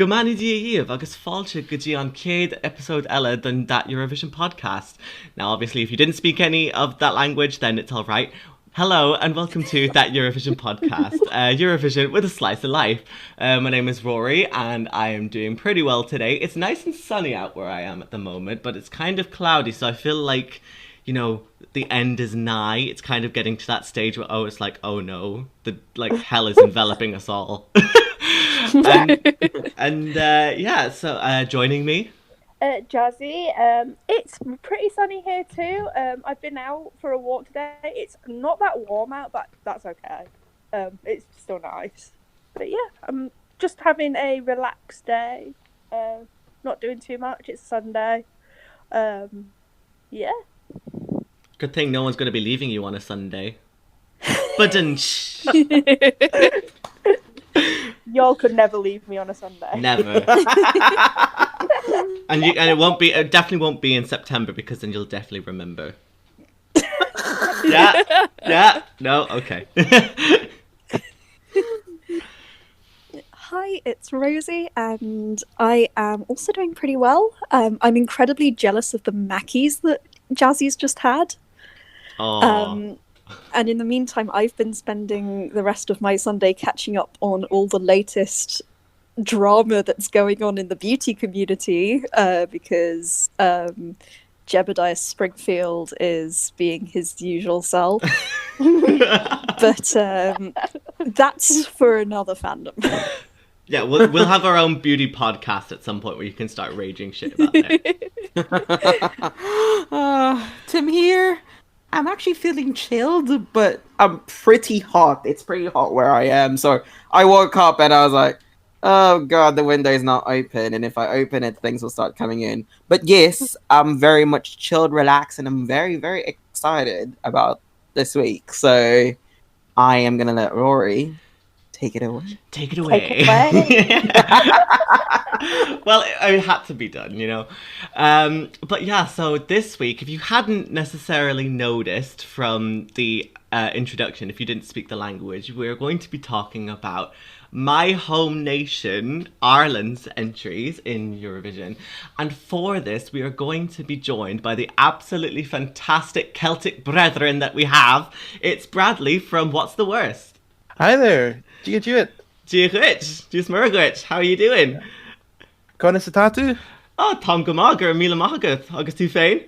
Gomani díomh agus fáilte go dtí an céad episode eile than that Eurovision podcast. Now, obviously, if you didn't speak any of that language, then it's all right. Hello and welcome to That Eurovision podcast, Eurovision with a slice of life. My name is Rory and I am doing pretty well today. It's nice and sunny out where I am at the moment, but it's kind of cloudy, so I feel like, you know, the end is nigh. It's kind of getting to that stage where, it's like, oh no, hell is enveloping us all. So joining me, Jazzy. It's pretty sunny here too. I've been out for a walk today. It's not that warm out, but that's okay. It's still nice. But yeah, I'm just having a relaxed day. Not doing too much. It's Sunday. Yeah. Good thing no one's going to be leaving you on a Sunday. But y'all could never leave me on a Sunday. Never. and it won't be. It definitely won't be in September because then you'll definitely remember. Yeah. No. Okay. Hi, it's Rosie, and I am also doing pretty well. I'm incredibly jealous of the Mackies that Jazzy's just had. Aww. And in the meantime, I've been spending the rest of my Sunday catching up on all the latest drama that's going on in the beauty community, because Jebediah Springfield is being his usual self. But that's for another fandom. Yeah, we'll have our own beauty podcast at some point where you can start raging shit about it. Tim here. I'm actually feeling chilled, but I'm pretty hot. It's pretty hot where I am. So I woke up and I was like, oh god, the window is not open. And if I open it, things will start coming in. But yes, I'm very much chilled, relaxed, and I'm very, very excited about this week. So I am going to let Rory take it away. Take it away. Well, it had to be done, you know. But yeah, so this week, if you hadn't necessarily noticed from the introduction, if you didn't speak the language, we're going to be talking about my home nation, Ireland's entries in Eurovision. And for this, we are going to be joined by the absolutely fantastic Celtic brethren that we have. It's Bradley from What's the Worst? Hi there. Dia. How are you doing? Conas Tatu? Oh, Tom Gamaga, Mila Mahagat, August Tufain.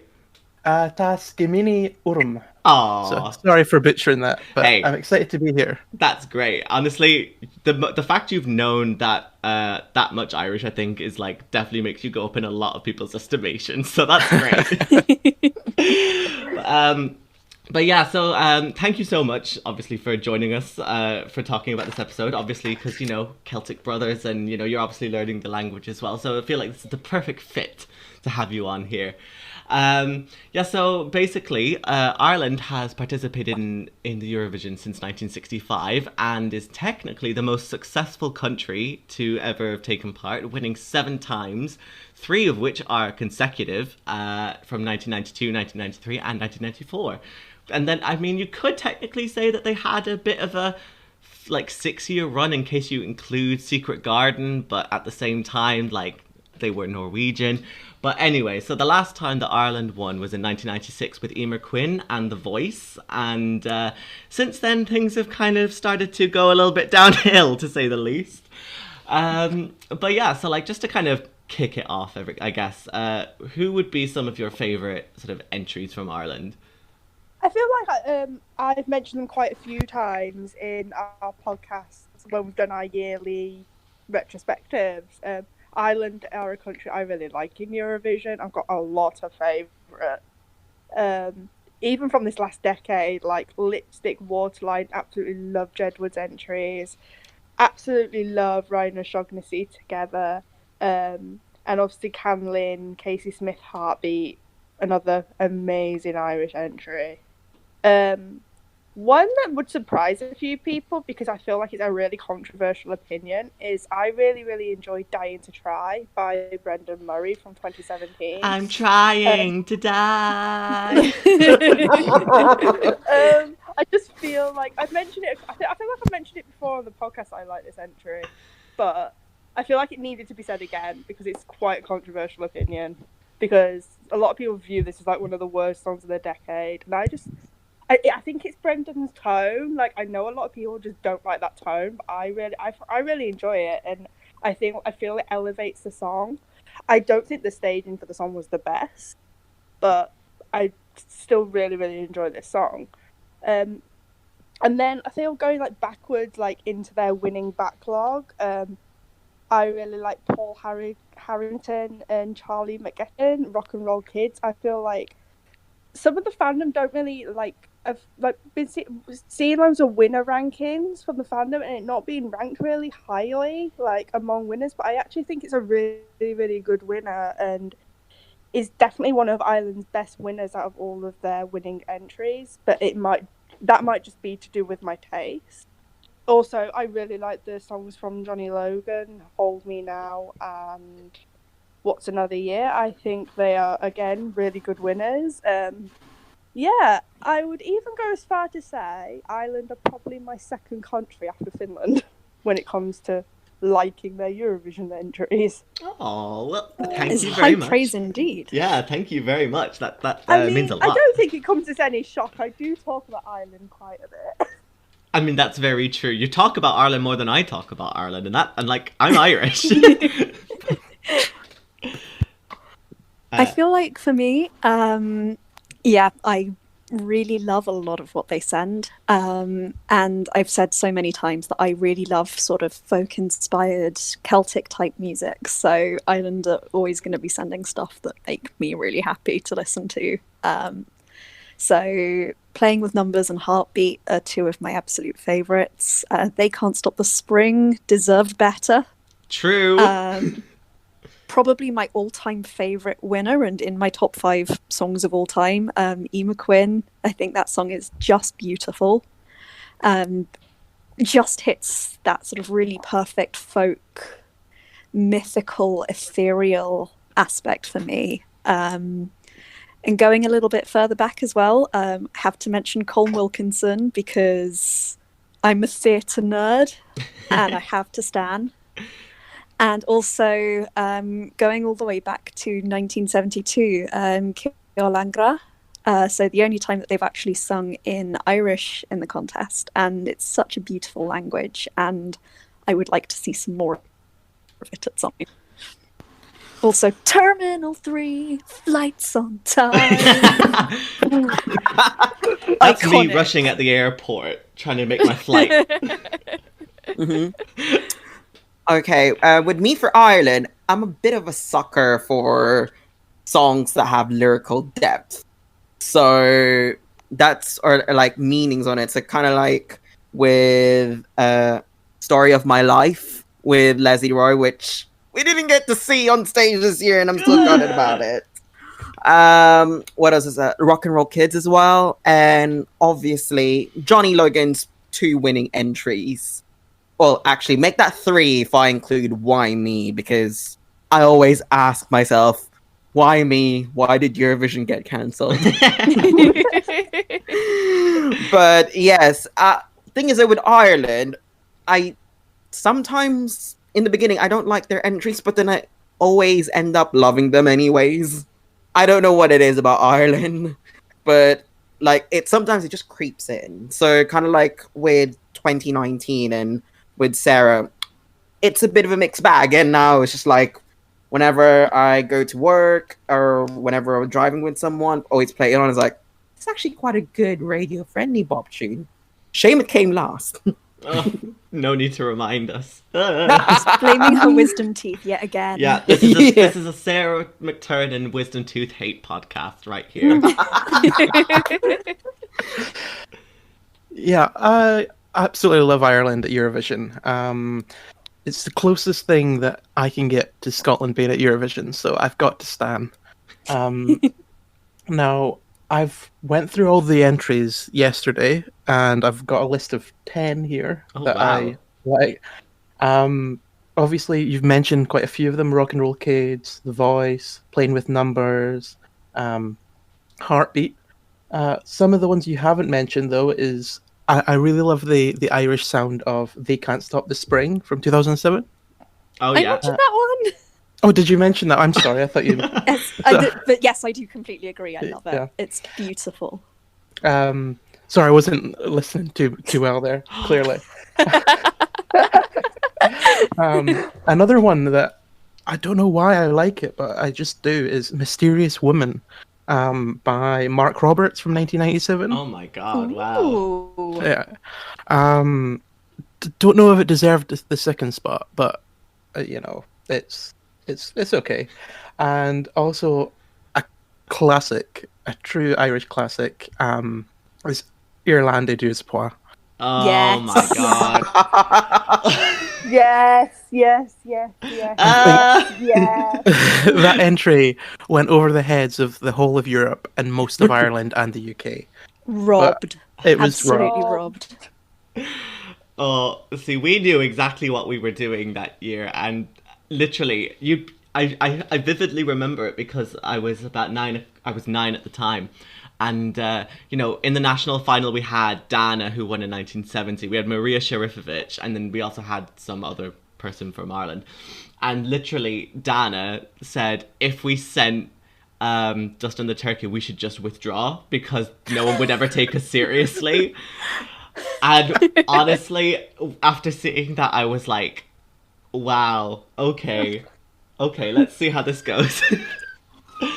Tas Gemini Urum. Oh, so, sorry for butchering that, but hey, I'm excited to be here. That's great. Honestly, the fact you've known that that much Irish, I think, is like definitely makes you go up in a lot of people's estimation. So that's great. But yeah, so thank you so much, obviously, for joining us for talking about this episode. Obviously, because, you know, Celtic brothers and, you know, you're obviously learning the language as well. So I feel like this is the perfect fit to have you on here. So basically, Ireland has participated in the Eurovision since 1965 and is technically the most successful country to ever have taken part, winning 7 times, 3 of which are consecutive from 1992, 1993 and 1994. And then, I mean, you could technically say that they had a bit of a 6-year run in case you include Secret Garden, but at the same time, they were Norwegian. But anyway, so the last time that Ireland won was in 1996 with Emer Quinn and The Voice. And since then, things have kind of started to go a little bit downhill, to say the least. But yeah, so just to kind of kick it off, I guess, who would be some of your favourite sort of entries from Ireland? I feel like I've mentioned them quite a few times in our podcasts when we've done our yearly retrospectives. Ireland are a country I really like in Eurovision. I've got a lot of favourite. Even from this last decade, like Lipstick, Waterline, absolutely love Jedward's entries. Absolutely love Ryan and Shaughnessy together. And obviously Canlin, Casey Smith, Heartbeat, another amazing Irish entry. One that would surprise a few people, because I feel like it's a really controversial opinion, is I really, really enjoyed Dying to Try by Brendan Murray from 2017. I'm trying to die. I just feel like I've mentioned it. I feel like I've mentioned it before on the podcast. I like this entry, but I feel like it needed to be said again because it's quite a controversial opinion. Because a lot of people view this as like one of the worst songs of the decade, and I think it's Brendan's tone. Like, I know a lot of people just don't like that tone, but I really enjoy it, and I feel it elevates the song. I don't think the staging for the song was the best, but I still really, really enjoy this song. And then I feel going like backwards, like into their winning backlog. I really like Paul Harrington and Charlie McGettin, Rock and Roll Kids. I feel like some of the fandom don't really like. I've like been seeing loads of winner rankings from the fandom and it not being ranked really highly, like among winners. But I actually think it's a really, really good winner and is definitely one of Ireland's best winners out of all of their winning entries. But that might just be to do with my taste. Also, I really like the songs from Johnny Logan, Hold Me Now and What's Another Year. I think they are, again, really good winners. Yeah, I would even go as far to say Ireland are probably my second country after Finland when it comes to liking their Eurovision entries. Oh, well, thank you High very much. praise indeed. Yeah, thank you very much. That means a lot. I don't think it comes as any shock. I do talk about Ireland quite a bit. I mean, that's very true. You talk about Ireland more than I talk about Ireland, and like, I'm Irish. I feel like for me, yeah, I really love a lot of what they send. And I've said so many times that I really love sort of folk-inspired Celtic type music. So Ireland are always going to be sending stuff that make me really happy to listen to. So Playing with Numbers and Heartbeat are two of my absolute favourites. They Can't Stop the Spring deserved better. True. Probably my all-time favourite winner and in my top 5 songs of all time, Emma Quinn. I think that song is just beautiful. Just hits that sort of really perfect folk, mythical, ethereal aspect for me. And going a little bit further back as well, I have to mention Colm Wilkinson because I'm a theatre nerd and I have to stan. And also going all the way back to 1972, Ceolangra. So the only time that they've actually sung in Irish in the contest. And it's such a beautiful language and I would like to see some more of it at some point. Also, Terminal 3, flights on time. That's me rushing at the airport, trying to make my flight. Mm-hmm. Okay, with me for Ireland, I'm a bit of a sucker for songs that have lyrical depth. So that's, or like meanings on it. So kind of like with Story of My Life with Leslie Roy, which we didn't get to see on stage this year, and I'm still gutted about it. What else is that? Rock and Roll Kids as well. And obviously, Johnny Logan's 2 winning entries. Well, actually, make that 3 if I include Why Me, because I always ask myself, why me? Why did Eurovision get cancelled? But yes, thing is that with Ireland, I sometimes in the beginning I don't like their entries, but then I always end up loving them anyways. I don't know what it is about Ireland, but like sometimes it just creeps in. So kind of like with 2019 and with Sarah, it's a bit of a mixed bag. And now it's just like whenever I go to work or whenever I'm driving with someone, always play it on. It's like, it's actually quite a good radio-friendly bop tune. Shame it came last. Oh, no need to remind us. Just blaming her wisdom teeth yet again. Yeah, this is a Sarah McTurnan wisdom tooth hate podcast right here. Yeah, I absolutely love Ireland at Eurovision. It's the closest thing that I can get to Scotland being at Eurovision, so I've got to stan. Now, I've went through all the entries yesterday, and I've got a list of 10 here that wow. I like. Obviously, you've mentioned quite a few of them: Rock and Roll Kids, The Voice, Playing with Numbers, Heartbeat. Some of the ones you haven't mentioned, though, is I really love the Irish sound of They Can't Stop the Spring from 2007. Oh I yeah. mentioned that one. Oh, did you mention that? I'm sorry. I thought you. Yes, I did, but yes, I do completely agree. I love it. Yeah. It's beautiful. Sorry, I wasn't listening too well there. Clearly. Another one that I don't know why I like it, but I just do is "Mysterious Woman" by Mark Roberts from 1997. Oh my god! Wow. Ooh. Yeah. Don't know if it deserved the second spot, but it's okay. And also a classic, a true Irish classic, is Irlande du Espoir. Oh Yes. my god. Yes. Yes. That entry went over the heads of the whole of Europe and most of Ireland and the UK. Robbed. It was Absolutely robbed. Oh, see, we knew exactly what we were doing that year, and literally, I vividly remember it because I was about 9. I was 9 at the time, and in the national final we had Dana, who won in 1970. We had Maria Sherifovic, and then we also had some other person from Ireland. And literally, Dana said if we sent Dustin the Turkey, we should just withdraw because no one would ever take us seriously. And honestly, after seeing that, I was like, wow, okay, let's see how this goes.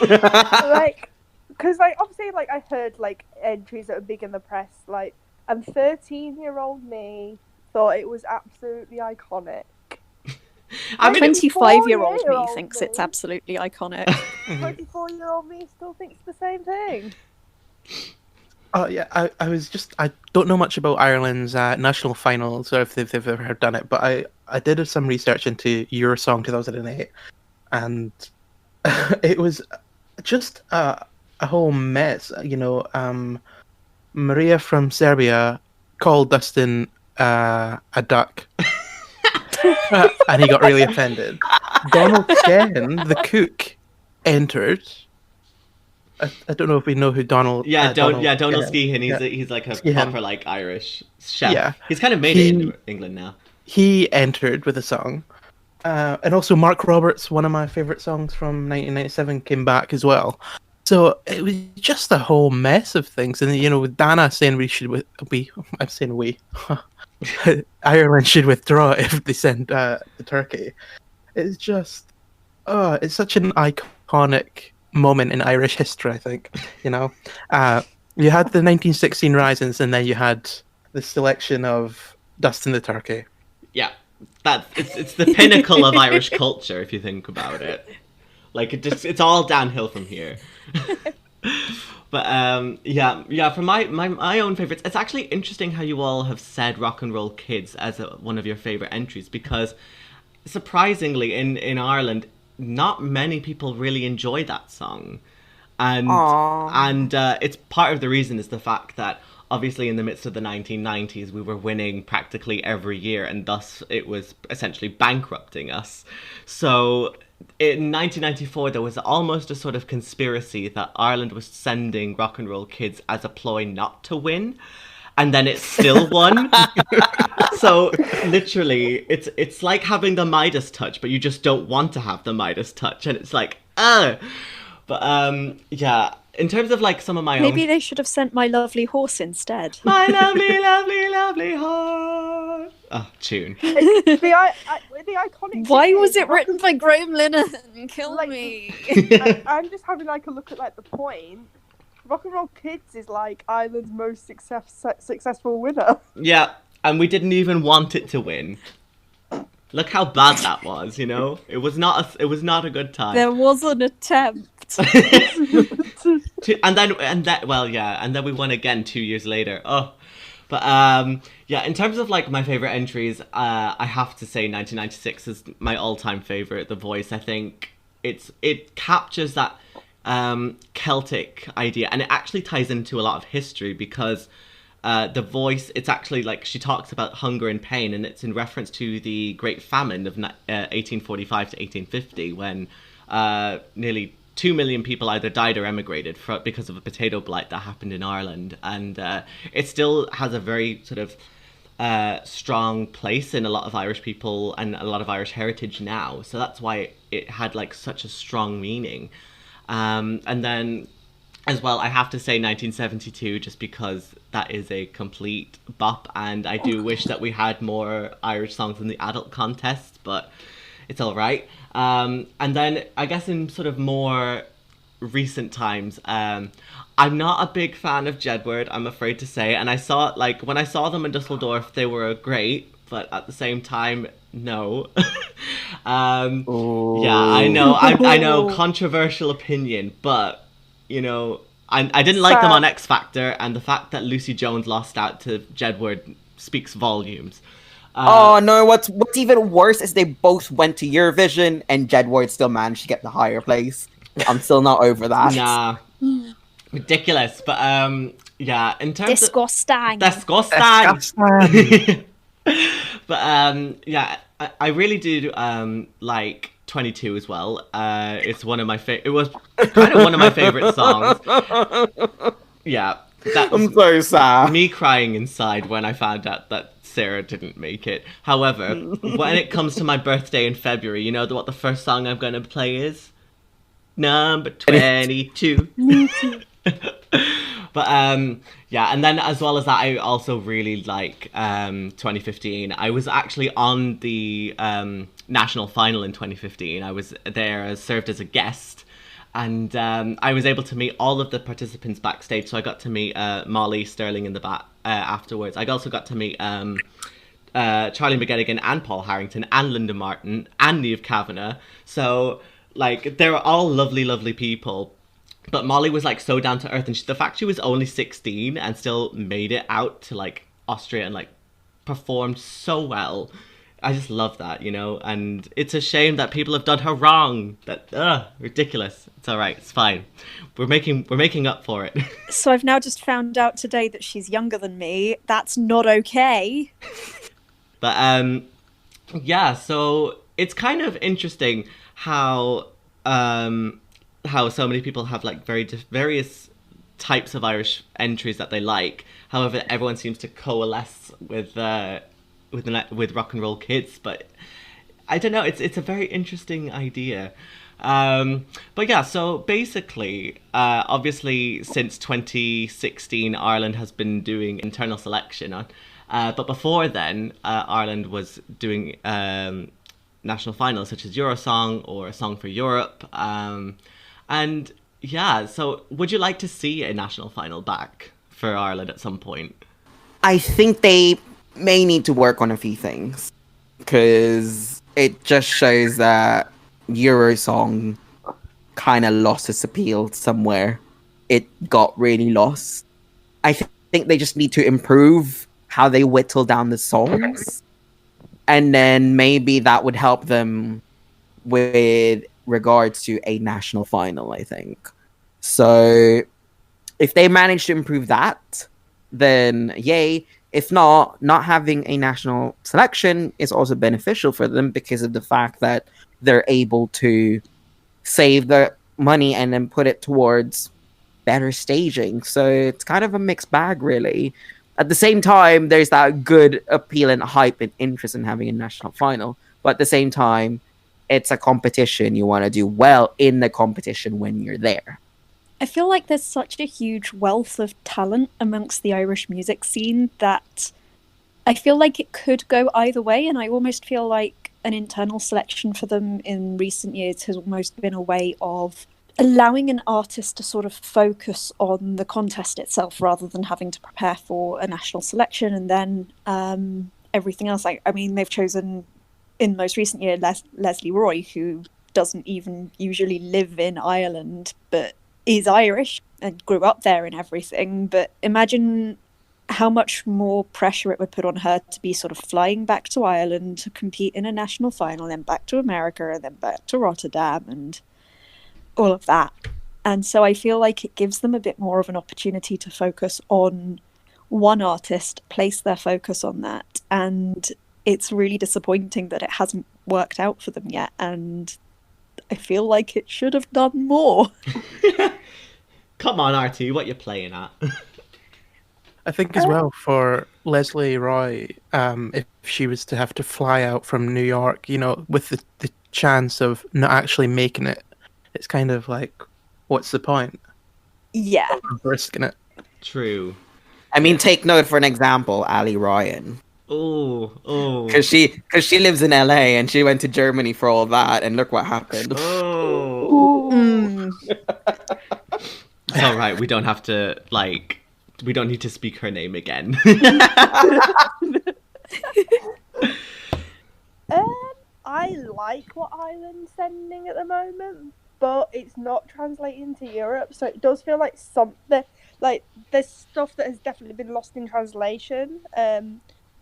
Because obviously I heard entries that were big in the press, and 13-year-old me thought it was absolutely iconic. I mean, 25-year-old me thinks it's absolutely iconic. 24-year-old me still thinks the same thing. Oh yeah, I don't know much about Ireland's national finals or if they've ever done it, but I did some research into Eurosong 2008, and it was just a whole mess. Maria from Serbia called Dustin a duck, and he got really offended. Donald Ken, the cook, entered. I don't know if we know who Donald. Donald Donald Skehan. He's like a proper Irish chef. Yeah, he's kind of made it in England now. He entered with a song, and also Mark Roberts, one of my favorite songs from 1997, came back as well. So it was just a whole mess of things, and with Dana saying I'm saying we, Ireland should withdraw if they send the Turkey. It's just, it's such an iconic moment in Irish history, I think. You had the 1916 Risings, and then you had the selection of Dustin the Turkey. Yeah, it's the pinnacle of Irish culture if you think about it. It's all downhill from here. But for my own favorites, it's actually interesting how you all have said Rock and Roll Kids as one of your favorite entries, because surprisingly in Ireland, not many people really enjoy that song, and it's part of the reason is the fact that obviously in the midst of the 1990s we were winning practically every year, and thus it was essentially bankrupting us. So in 1994 there was almost a sort of conspiracy that Ireland was sending Rock and Roll Kids as a ploy not to win, and then it still won. So literally, it's like having the Midas touch, but you just don't want to have the Midas touch, and it's like, But in terms of some of my Maybe they should have sent My Lovely Horse instead. My lovely, lovely, lovely horse. Oh, tune. The iconic. Why was it written by Graham Linehan? Kill me. I'm just having a look at the point. Rock and Roll Kids is Ireland's most successful winner. Yeah, and we didn't even want it to win. Look how bad that was. It was not a good time. There was an attempt. And then we won again 2 years later. Oh, but in terms of my favorite entries, I have to say 1996 is my all-time favorite. The Voice, I think it captures that Celtic idea, and it actually ties into a lot of history because The Voice, it's actually she talks about hunger and pain, and it's in reference to the Great Famine of 1845 to 1850 when nearly 2 million people either died or emigrated because of a potato blight that happened in Ireland. And it still has a very sort of strong place in a lot of Irish people and a lot of Irish heritage now. So that's why it had like such a strong meaning. And then as well, I have to say 1972 just because that is a complete bop, and I do wish that we had more Irish songs in the adult contest, but it's all right. And then I guess in sort of more recent times, I'm not a big fan of Jedward, I'm afraid to say, and I saw like when I saw them in Dusseldorf, they were great, but at the same time, no. Yeah, I know, controversial opinion, but you know, I didn't like them on X Factor, and the fact that Lucy Jones lost out to Jedward speaks volumes. Oh no, what's even worse is they both went to Eurovision and Jedward still managed to get the higher place. I'm still not over that. Nah. Ridiculous. But yeah, in terms Disgusting. Disgusting. But yeah, I really do like 22 as well. It's one of my it was kind of one of my favorite songs. Yeah, I'm so sad. Me crying inside when I found out that Sarah didn't make it. However, when it comes to my birthday in February, you know what the first song I'm going to play is? Number 22. But yeah, and then as well as that, I also really like 2015. I was actually on the national final in 2015. I was there, served as a guest, and I was able to meet all of the participants backstage. So I got to meet Molly Sterling in the back afterwards. I also got to meet Charlie McGettigan and Paul Harrington and Linda Martin and Niamh Kavanagh. So like they were all lovely, lovely people. But Molly was like so down to earth, and the fact she was only 16 and still made it out to like Austria and like performed so well, I just love that, you know. And it's a shame that people have done her wrong. That ridiculous. It's all right. It's fine. We're making up for it. So I've now just found out today that she's younger than me. That's not okay. But yeah. So it's kind of interesting how so many people have like various types of Irish entries that they like. However, everyone seems to coalesce with Rock and Roll Kids. But I don't know. It's a very interesting idea. But yeah. So basically, obviously, since 2016, Ireland has been doing internal selection on. But before then, Ireland was doing national finals such as Eurosong or A Song for Europe. And yeah, so would you like to see a national final back for Ireland at some point? I think they may need to work on a few things, because it just shows that Eurosong kind of lost its appeal somewhere. It got really lost. I think they just need to improve how they whittle down the songs, and then maybe that would help them with regards to a national final, I think. So if they manage to improve that, then yay. If not having a national selection is also beneficial for them because of the fact that they're able to save the money and then put it towards better staging. So it's kind of a mixed bag, really. At the same time, there's that good appeal and hype and interest in having a national final. But at the same time, it's a competition. You want to do well in the competition when you're there. I feel like there's such a huge wealth of talent amongst the Irish music scene that I feel like it could go either way, and I almost feel like an internal selection for them in recent years has almost been a way of allowing an artist to sort of focus on the contest itself rather than having to prepare for a national selection and then everything else. I mean, they've chosen in the most recent year Leslie Roy, who doesn't even usually live in Ireland but is Irish and grew up there and everything. But imagine how much more pressure it would put on her to be sort of flying back to Ireland to compete in a national final, then back to America, and then back to Rotterdam and all of that. And so I feel like it gives them a bit more of an opportunity to focus on one artist, place their focus on that. And it's really disappointing that it hasn't worked out for them yet. And I feel like it should have done more. Come on, RT, what you playing at? I think as well for Leslie Roy, if she was to have to fly out from New York, with the chance of not actually making it, it's kind of like, what's the point Yeah. of risking it? True. I mean, take note for an example, Ali Ryan. Oh. Because she lives in LA and she went to Germany for all that, and look what happened. Oh. Mm. It's all right. We don't have to we don't need to speak her name again. I like what Ireland's sending at the moment, but it's not translating to Europe, so it does feel like something like there's stuff that has definitely been lost in translation.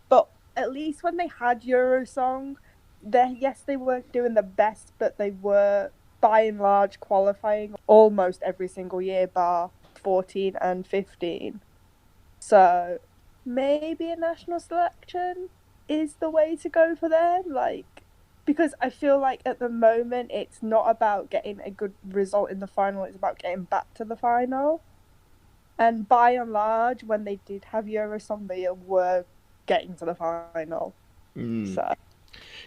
But at least when they had Eurosong, they weren't doing the best, but they were by and large qualifying almost every single year, bar 14 and 15. So maybe a national selection is the way to go for them, because I feel like at the moment it's not about getting a good result in the final, it's about getting back to the final. And by and large, when they did have Eurosong, they were getting to the final. So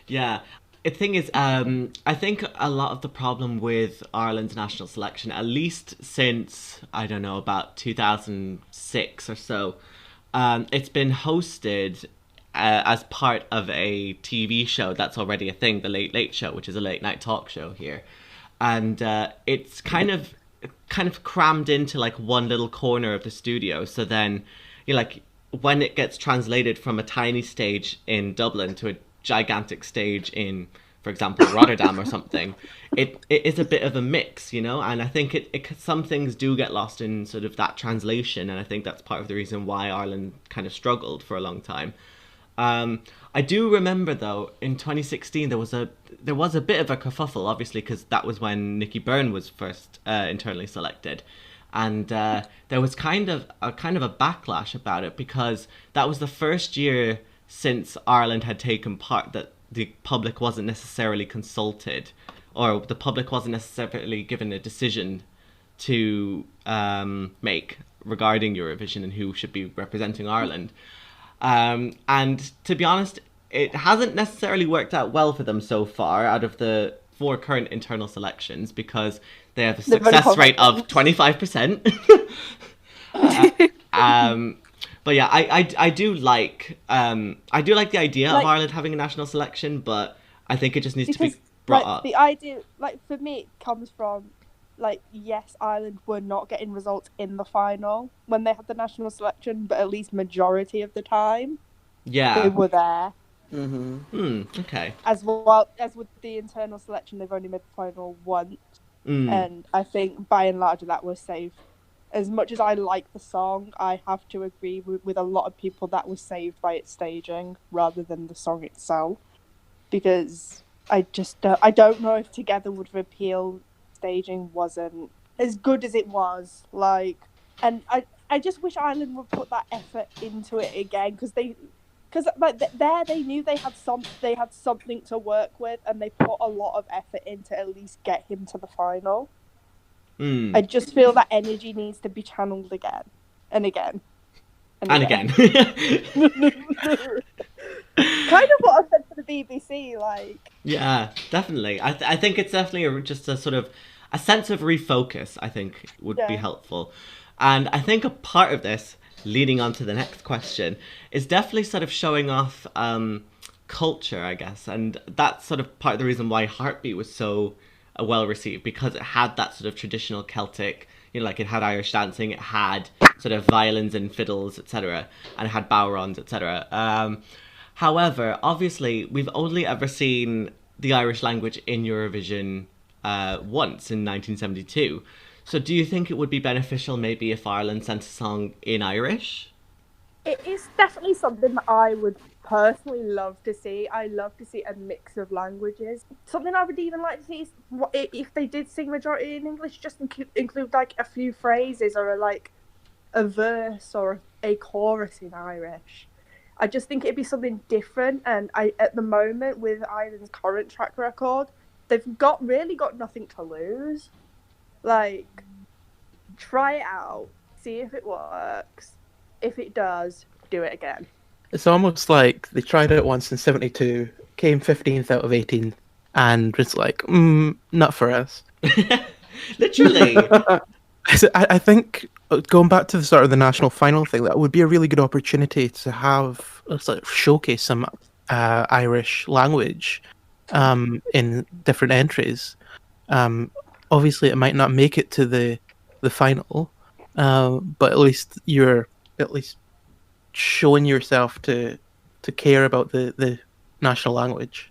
Yeah. The thing is, I think a lot of the problem with Ireland's national selection, at least since, I don't know, about 2006 or so, it's been hosted as part of a TV show that's already a thing, The Late Late Show, which is a late night talk show here. And it's kind of crammed into like one little corner of the studio. So then, when it gets translated from a tiny stage in Dublin to a gigantic stage in, for example, Rotterdam or something, it is a bit of a mix, and I think some things do get lost in sort of that translation, and I think that's part of the reason why Ireland kind of struggled for a long time. I do remember though in 2016 there was a bit of a kerfuffle, obviously, because that was when Nicky Byrne was first internally selected, and there was kind of a backlash about it, because that was the first year since Ireland had taken part that the public wasn't necessarily consulted, or the public wasn't necessarily given a decision to make regarding Eurovision and who should be representing Ireland. And to be honest, it hasn't necessarily worked out well for them so far out of the 4 current internal selections, because they have a success rate of 25%. But yeah, I do like the idea of Ireland having a national selection, but I think it just needs to be brought up. The idea, for me, it comes from yes, Ireland were not getting results in the final when they had the national selection, but at least majority of the time, they were there. Okay. As well as with the internal selection, they've only made the final once, and I think by and large that was saved. As much as I like the song, I have to agree with a lot of people that was saved by its staging rather than the song itself, because I don't know if Together Would Repeal staging wasn't as good as it was, and I just wish Ireland would put that effort into it again, because they knew they had something to work with, and they put a lot of effort in to at least get him to the final. I just feel that energy needs to be channeled again and again and again. Kind of what I said to the BBC, Yeah, definitely. I think it's definitely just a sort of a sense of refocus, I think, would be helpful. And I think a part of this, leading on to the next question, is definitely sort of showing off culture, I guess. And that's sort of part of the reason why Heartbeat was so well received, because it had that sort of traditional Celtic, it had Irish dancing, it had sort of violins and fiddles, etc., and it had bowrons, etc. However, obviously, we've only ever seen the Irish language in Eurovision once in 1972. So do you think it would be beneficial maybe if Ireland sent a song in Irish? It is definitely something that I would personally love to see. I love to see a mix of languages. Something I would even like to see is if they did sing majority in English, just include a few phrases or a verse or a chorus in Irish. I just think it'd be something different, and at the moment with Ireland's current track record, they've really got nothing to lose. Try it out, see if it works, if it does, do it again. It's almost like they tried it once in '72, came 15th out of 18th, and was like, not for us. Literally. I think going back to the sort of the national final thing, that would be a really good opportunity to have sort of showcase some Irish language in different entries. Obviously, it might not make it to the final, but at least you're showing yourself to care about the national language.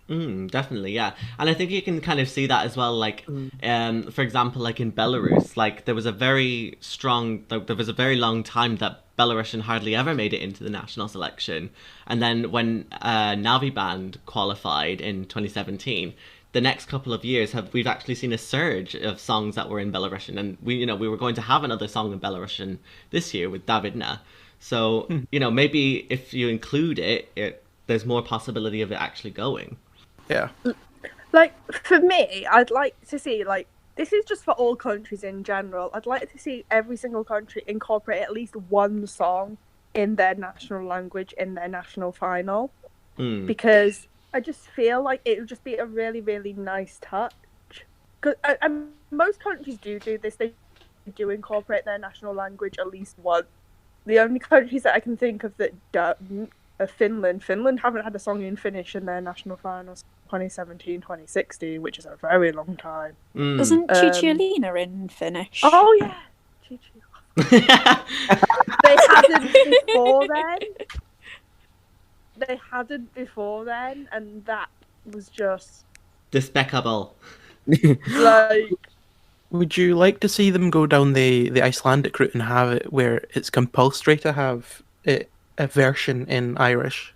Definitely, yeah. And I think you can kind of see that as well, like, for example, like in Belarus, like there was a very long time that Belarusian hardly ever made it into the national selection. And then when Navi Band qualified in 2017, the next couple of years we've actually seen a surge of songs that were in Belarusian. And we were going to have another song in Belarusian this year with Davidna. So, maybe if you include it, there's more possibility of it actually going. Yeah. Like, for me, I'd like to see, like, this is just for all countries in general. I'd like to see every single country incorporate at least one song in their national language in their national final. Because I just feel like it would just be a really, really nice touch. And most countries do this. They do incorporate their national language at least once. The only countries that I can think of that don't are Finland. Finland haven't had a song in Finnish in their national finals 2017, 2016, which is a very long time. Wasn't Cicciolina in Finnish? Oh, yeah. They hadn't before then. And that was just... despicable. Like... Would you like to see them go down the Icelandic route and have it where it's compulsory to have a version in Irish?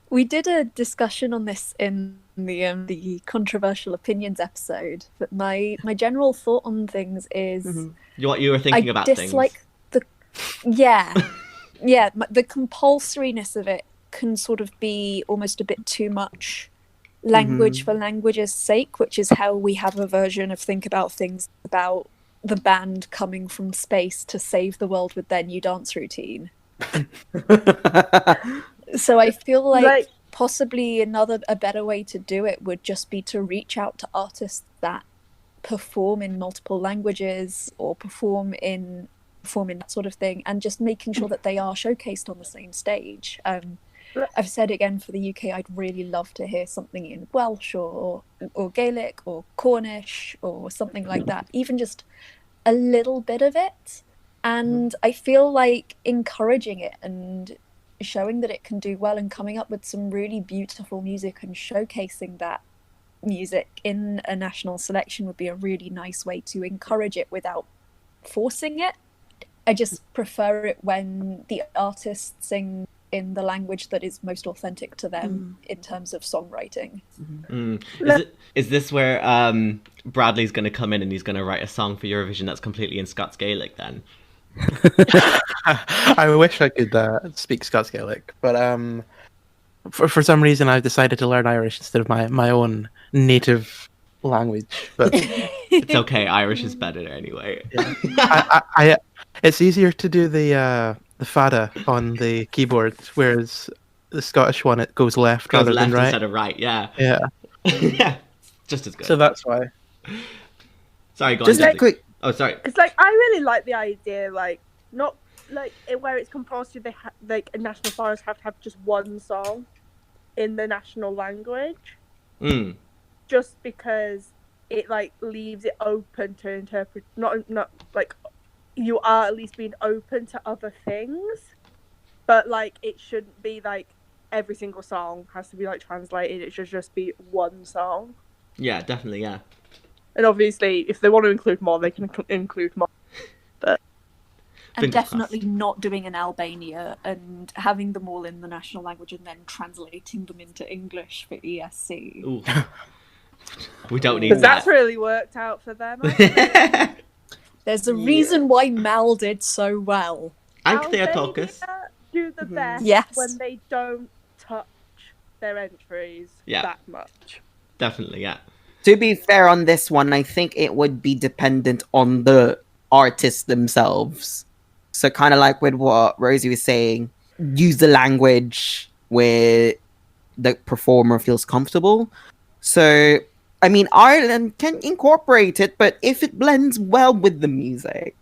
We did a discussion on this in the controversial opinions episode, but my general thought on things is what you were thinking about things. I dislike the the compulsoriness of it can sort of be almost a bit too much language for language's sake, which is how we have a version of Think About Things about the band coming from space to save the world with their new dance routine. So I feel like possibly a better way to do it would just be to reach out to artists that perform in multiple languages or perform in that sort of thing, and just making sure that they are showcased on the same stage. I've said again, for the UK, I'd really love to hear something in Welsh or Gaelic or Cornish or something like that, even just a little bit of it. And I feel like encouraging it and showing that it can do well and coming up with some really beautiful music and showcasing that music in a national selection would be a really nice way to encourage it without forcing it. I just prefer it when the artists sing in the language that is most authentic to them in terms of songwriting. Is this where Bradley's going to come in and he's going to write a song for Eurovision that's completely in Scots Gaelic then? I wish I could speak Scots Gaelic, but for some reason I've decided to learn Irish instead of my own native language. But it's okay, Irish is better anyway. Yeah. It's easier to do the fada on the keyboard, whereas the Scottish one, it goes left rather than right. Instead of right, yeah. Yeah. Yeah, just as good. So that's why. Sorry, go on. Just quick. Oh, sorry. It's like, I really like the idea, like, not like where it's compulsory. Like, national forests have to have just one song in the national language. Just because it like leaves it open to interpret. Not like. You are at least being open to other things, but like it shouldn't be like every single song has to be like translated. It should just be one song. Yeah, definitely, yeah. And obviously, if they want to include more, they can include more. But and definitely not doing an Albania and having them all in the national language and then translating them into English for ESC. Ooh. We don't need that. Because that's really worked out for them. There's a reason why Mal did so well. And Theotokos do the best when they don't touch their entries that much. Definitely, yeah. To be fair on this one, I think it would be dependent on the artists themselves. So kind of like with what Rosie was saying, use the language where the performer feels comfortable. So, I mean, Ireland can incorporate it, but if it blends well with the music,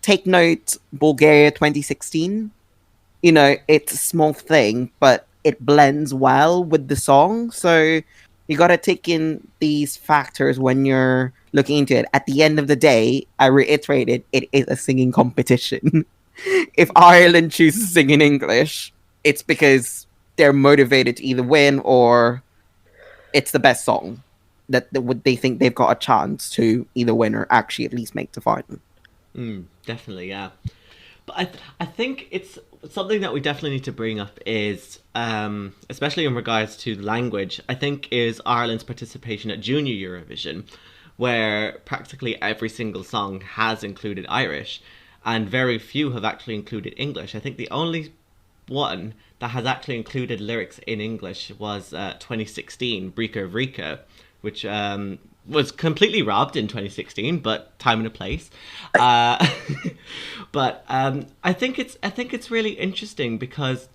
take note, Bulgaria 2016. You know, it's a small thing, but it blends well with the song. So you got to take in these factors when you're looking into it. At the end of the day, I reiterated, it is a singing competition. If Ireland chooses to sing in English, it's because they're motivated to either win or it's the best song that they think they've got a chance to either win or actually at least make the final. Definitely, yeah. But I think it's something that we definitely need to bring up is, especially in regards to language, I think is Ireland's participation at Junior Eurovision, where practically every single song has included Irish, and very few have actually included English. I think the only one that has actually included lyrics in English was 2016, Brika Vrika, which was completely robbed in 2016, but time and a place. But I think it's really interesting because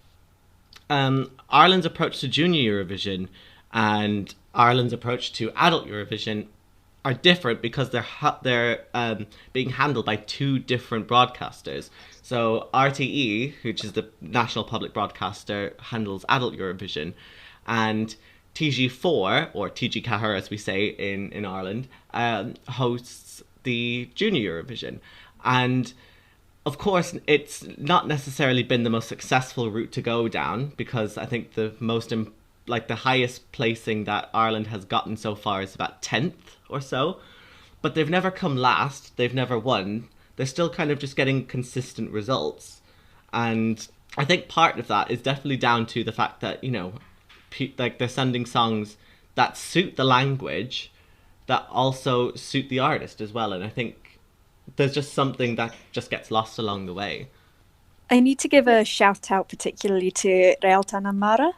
Ireland's approach to Junior Eurovision and Ireland's approach to Adult Eurovision are different because they're being handled by two different broadcasters. So RTE, which is the national public broadcaster, handles Adult Eurovision, and TG4, or TG Cahir as we say in Ireland, hosts the Junior Eurovision. And of course, it's not necessarily been the most successful route to go down, because I think the highest placing that Ireland has gotten so far is about 10th or so. But they've never come last, they've never won. They're still kind of just getting consistent results. And I think part of that is definitely down to the fact that, you know, they're sending songs that suit the language, that also suit the artist as well. And I think there's just something that just gets lost along the way. I need to give a shout out particularly to Realtà Namara,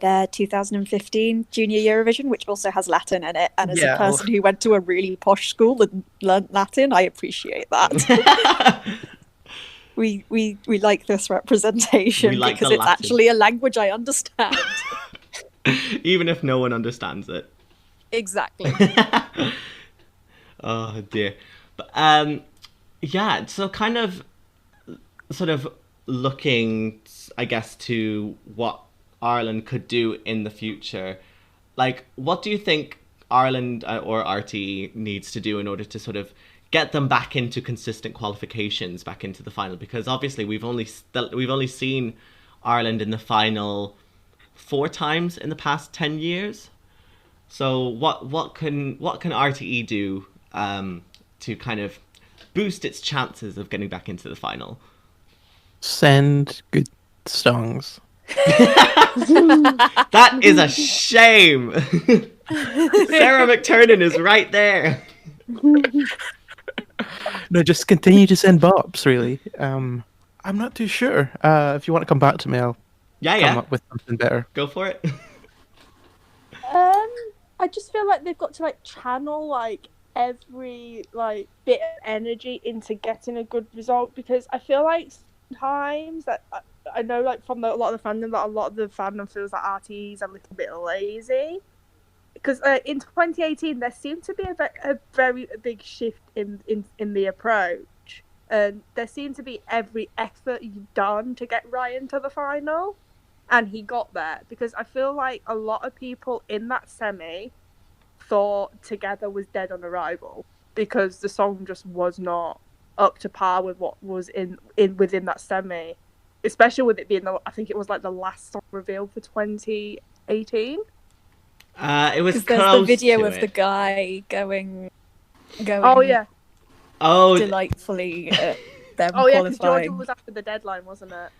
their 2015 Junior Eurovision, which also has Latin in it. And as a person who went to a really posh school and learnt Latin, I appreciate that. we like this representation because it's actually a language I understand. Even if no one understands it. Exactly. Oh dear. But yeah, so kind of sort of looking, I guess, to what Ireland could do in the future. Like, what do you think Ireland or RTE needs to do in order to sort of get them back into consistent qualifications, back into the final? Because obviously we've only seen Ireland in the final 4 times in the past 10 years. So what can RTE do to kind of boost its chances of getting back into the final? Send good songs. That is a shame. Sarah McTurnan is right there. No, just continue to send bops, really. I'm not too sure. If you want to come back to me, I'll come up with something better. Go for it. I just feel like they've got to channel every bit of energy into getting a good result, because I feel like sometimes that I know from a lot of the fandom that a lot of the fandom feels like RTE is a little bit lazy, because in 2018 there seemed to be a very big shift in the approach, and there seemed to be every effort done to get Ryan to the final, and he got there, because I feel like a lot of people in that semi thought Together was dead on arrival because the song just was not up to par with what was within that semi, especially with it being I think it was the last song revealed for 2018. It was close. There's the video of the guy going. Oh yeah. Oh, delightfully. Them oh yeah, because qualifying. Georgia was after the deadline, wasn't it?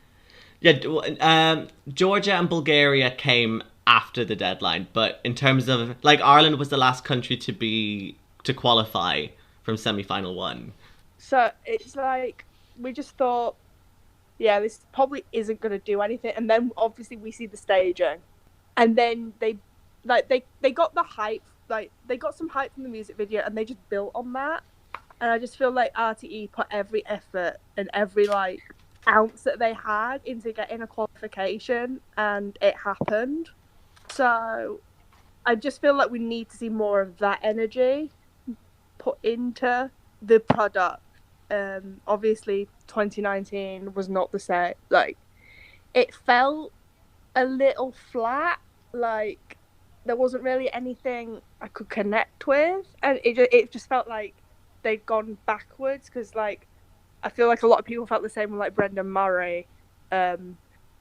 Yeah, Georgia and Bulgaria came after the deadline, but in terms of Ireland was the last country to qualify from semi-final 1. So it's we just thought, yeah, this probably isn't going to do anything, and then obviously we see the staging, and then they got the hype, they got some hype from the music video, and they just built on that, and I just feel like RTE put every effort and every like ounce that they had into getting a qualification, and it happened. So I just feel like we need to see more of that energy put into the product. Obviously 2019 was not the same. Like, it felt a little flat. Like, there wasn't really anything I could connect with, and it just felt like they'd gone backwards. Because like, I feel like a lot of people felt the same with like Brendan Murray. The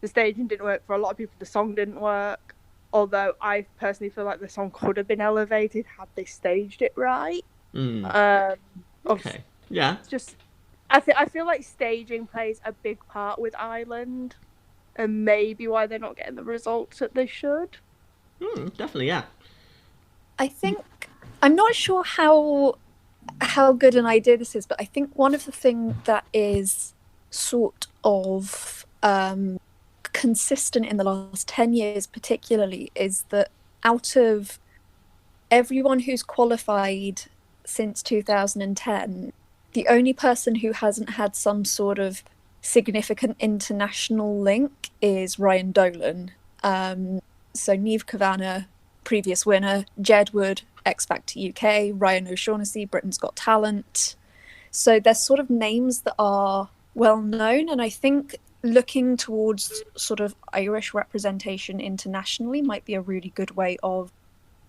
staging didn't work for a lot of people. The song didn't work. Although I personally feel like the song could have been elevated had they staged it right. Okay. Yeah. It's just, I feel like staging plays a big part with Ireland, and maybe why they're not getting the results that they should. Definitely, yeah. I think I'm not sure how good an idea this is, but I think one of the things that is sort of consistent in the last 10 years particularly is that out of everyone who's qualified since 2010, the only person who hasn't had some sort of significant international link is Ryan Dolan. So Niamh Kavanagh, previous winner, Jedward, X Factor UK, Ryan O'Shaughnessy, Britain's Got Talent. So there's sort of names that are well known, and I think looking towards sort of Irish representation internationally might be a really good way of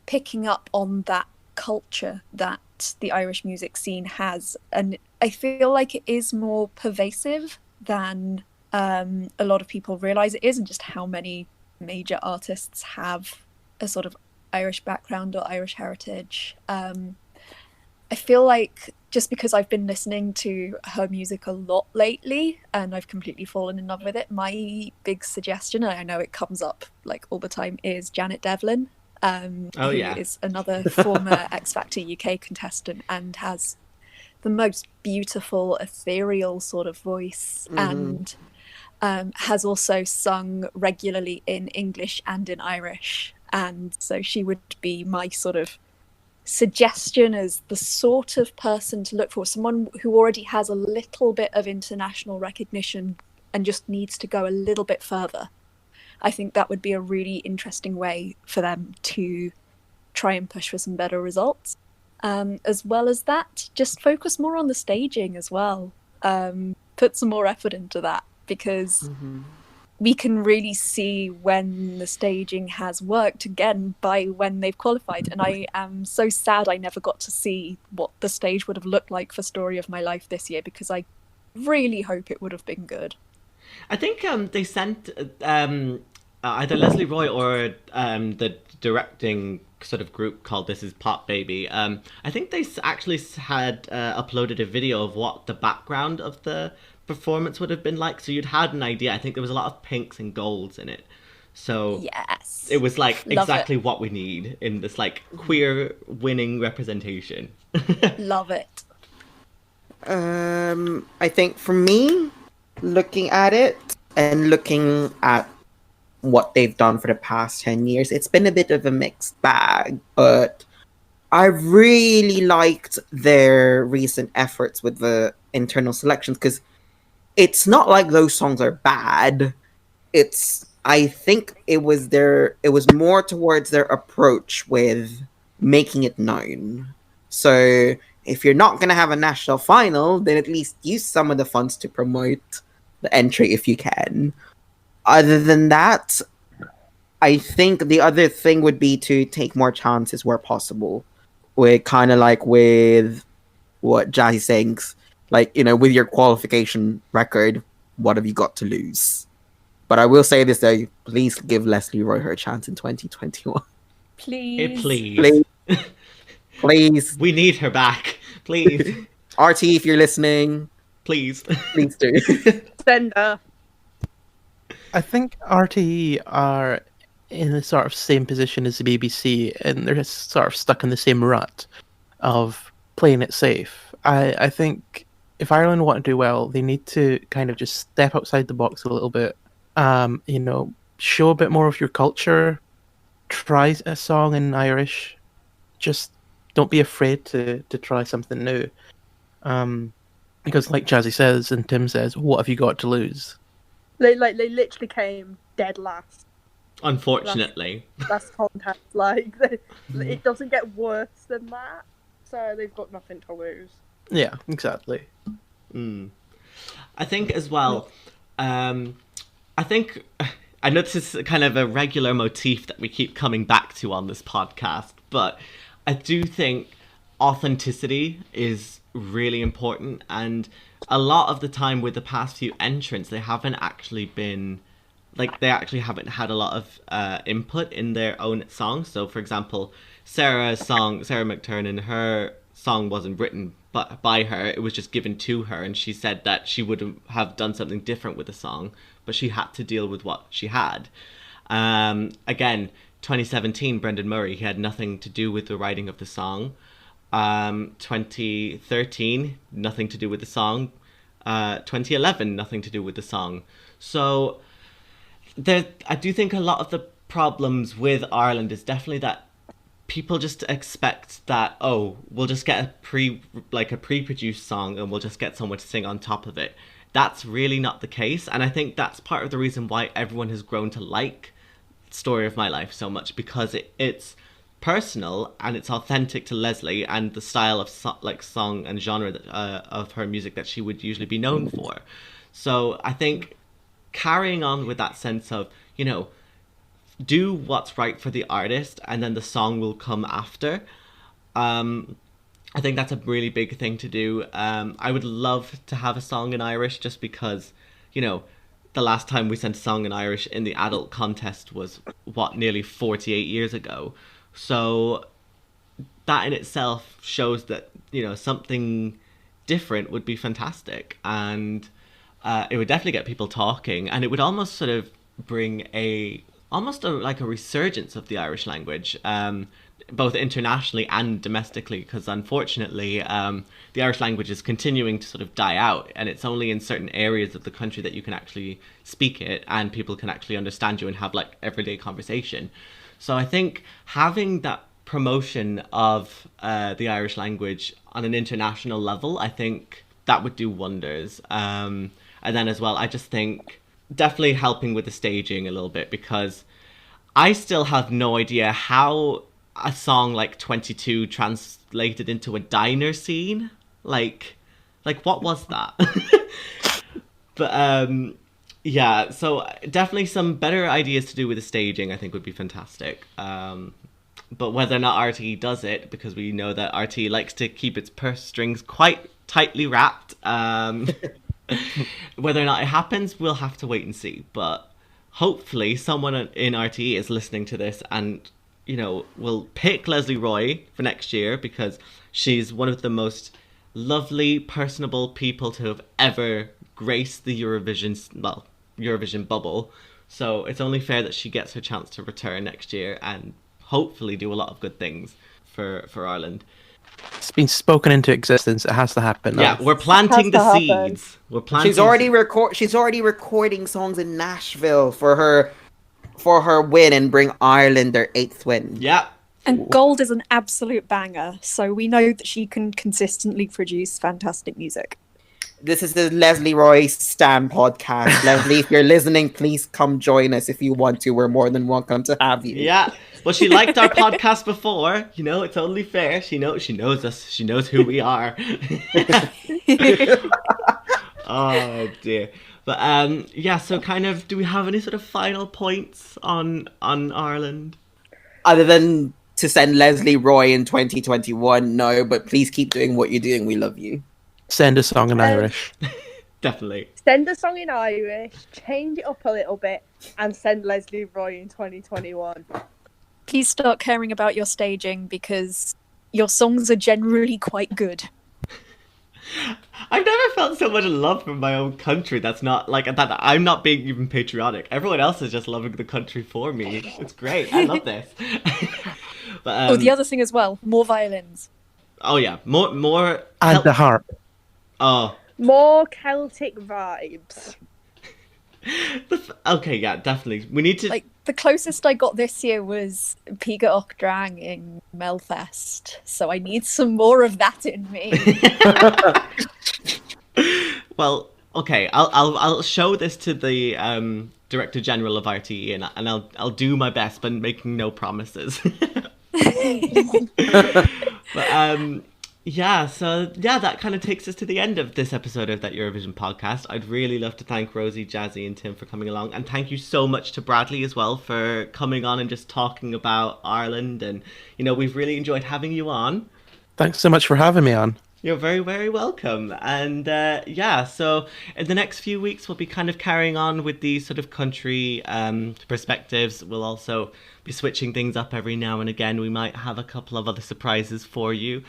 picking up on that culture that the Irish music scene has. And I feel like it is more pervasive than a lot of people realise it is, and just how many major artists have a sort of Irish background or Irish heritage. I feel like just because I've been listening to her music a lot lately and I've completely fallen in love with it, my big suggestion, and I know it comes up like all the time, is Janet Devlin. Who is another former X Factor UK contestant and has the most beautiful, ethereal sort of voice, and has also sung regularly in English and in Irish. And so she would be my sort of suggestion as the sort of person to look for, someone who already has a little bit of international recognition and just needs to go a little bit further. I think that would be a really interesting way for them to try and push for some better results. As well as that, just focus more on the staging as well. Put some more effort into that, because we can really see when the staging has worked again by when they've qualified. And I am so sad I never got to see what the stage would have looked like for Story of My Life this year, because I really hope it would have been good. I think they sent either Leslie Roy or the directing sort of group called This Is Pop Baby. I think they actually had uploaded a video of what the background of the performance would have been like, so you'd had an idea. I think there was a lot of pinks and golds in it, so yes, it was like exactly what we need in this like queer winning representation. Love it. I think for me, looking at it and looking at what they've done for the past 10 years, it's been a bit of a mixed bag, but I really liked their recent efforts with the internal selections, because it's not like those songs are bad. I think it was more towards their approach with making it known. So if you're not going to have a national final, then at least use some of the funds to promote the entry if you can. Other than that, I think the other thing would be to take more chances where possible. With kind of like with what Jazzy sings, like, you know, with your qualification record, what have you got to lose? But I will say this though, please give Leslie Roy her chance in 2021. Please. Please. We need her back. Please. RT, if you're listening, please do. Send her. I think RTE are in the sort of same position as the BBC, and they're just sort of stuck in the same rut of playing it safe. I think if Ireland want to do well, they need to kind of just step outside the box a little bit. You know, show a bit more of your culture. Try a song in Irish. Just don't be afraid to try something new. Because, like Jazzy says and Tim says, what have you got to lose? They literally came dead last. Unfortunately. Last contest. It doesn't get worse than that. So they've got nothing to lose. Yeah, exactly. I think as well, I know this is kind of a regular motif that we keep coming back to on this podcast, but I do think authenticity is really important, and a lot of the time with the past few entrants, they haven't actually been, they actually haven't had a lot of input in their own songs. So for example, Sarah McTurnan, her song wasn't written by her, it was just given to her, and she said that she would have done something different with the song, but she had to deal with what she had. Again, 2017, Brendan Murray, he had nothing to do with the writing of the song. 2013, nothing to do with the song. 2011, nothing to do with the song. So I do think a lot of the problems with Ireland is definitely that people just expect that, oh, we'll just get a pre-produced song and we'll just get someone to sing on top of it. That's really not the case, and I think that's part of the reason why everyone has grown to like Story of My Life so much, because it's personal and it's authentic to Leslie and the style of song and genre of her music that she would usually be known for. So I think carrying on with that sense of, do what's right for the artist and then the song will come after. I think that's a really big thing to do. I would love to have a song in Irish, just because, the last time we sent a song in Irish in the adult contest was, nearly 48 years ago. So that in itself shows that, something different would be fantastic. And it would definitely get people talking, and it would almost sort of bring almost like a resurgence of the Irish language, both internationally and domestically, because unfortunately the Irish language is continuing to sort of die out, and it's only in certain areas of the country that you can actually speak it and people can actually understand you and have everyday conversation. So I think having that promotion of the Irish language on an international level, I think that would do wonders. And then as well, I just think definitely helping with the staging a little bit, because I still have no idea how a song like 22 translated into a diner scene. Like what was that? But yeah, so definitely some better ideas to do with the staging I think would be fantastic. But whether or not RT does it, because we know that RT likes to keep its purse strings quite tightly wrapped, whether or not it happens, we'll have to wait and see. But hopefully someone in RTE is listening to this and, will pick Leslie Roy for next year, because she's one of the most lovely, personable people to have ever graced the Eurovision bubble. So it's only fair that she gets her chance to return next year and hopefully do a lot of good things for Ireland. It's been spoken into existence. It has to happen. Yeah, we're planting the seeds. We're planting. She's already recording songs in Nashville for her win and bring Ireland their 8th win. Yeah. And Gold is an absolute banger, so we know that she can consistently produce fantastic music. This is the Leslie Roy Stan podcast. Leslie, if you're listening, please come join us if you want to. We're more than welcome to have you. Yeah. Well, she liked our podcast before. It's only fair. She knows us. She knows who we are. Oh dear. But yeah. So kind of, do we have any sort of final points on Ireland? Other than to send Leslie Roy in 2021, no. But please keep doing what you're doing. We love you. Send a song in Irish. Definitely. Send a song in Irish, change it up a little bit, and send Leslie Roy in 2021. Please start caring about your staging, because your songs are generally quite good. I've never felt so much love for my own country. That's not that. I'm not being even patriotic. Everyone else is just loving the country for me. It's great. I love this. But, the other thing as well, more violins. Oh yeah, more. And the harp. Oh. More Celtic vibes. Okay, yeah, definitely. We need to. Like, the closest I got this year was Piga Och Drang in Melfest, so I need some more of that in me. Well, okay, I'll show this to the Director General of RTE, and I'll do my best, but making no promises. But yeah, so yeah, that kind of takes us to the end of this episode of That Eurovision podcast. I'd really love to thank Rosie, Jazzy, and Tim for coming along, and thank you so much to Bradley as well for coming on and just talking about Ireland. And we've really enjoyed having you on. Thanks so much for having me on. You're very, very welcome. And yeah, so in the next few weeks, we'll be kind of carrying on with these sort of country perspectives. We'll also be switching things up every now and again. We might have a couple of other surprises for you.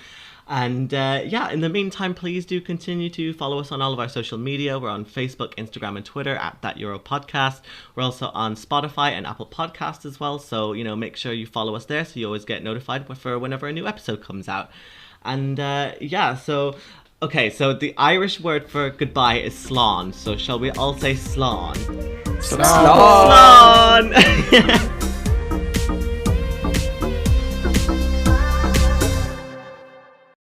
And yeah, in the meantime, please do continue to follow us on all of our social media. We're on Facebook, Instagram, and Twitter at That Euro Podcast. We're also on Spotify and Apple Podcasts as well. So, make sure you follow us there so you always get notified for whenever a new episode comes out. And yeah, so, okay, so the Irish word for goodbye is slán. So shall we all say slán? Slán! Slán!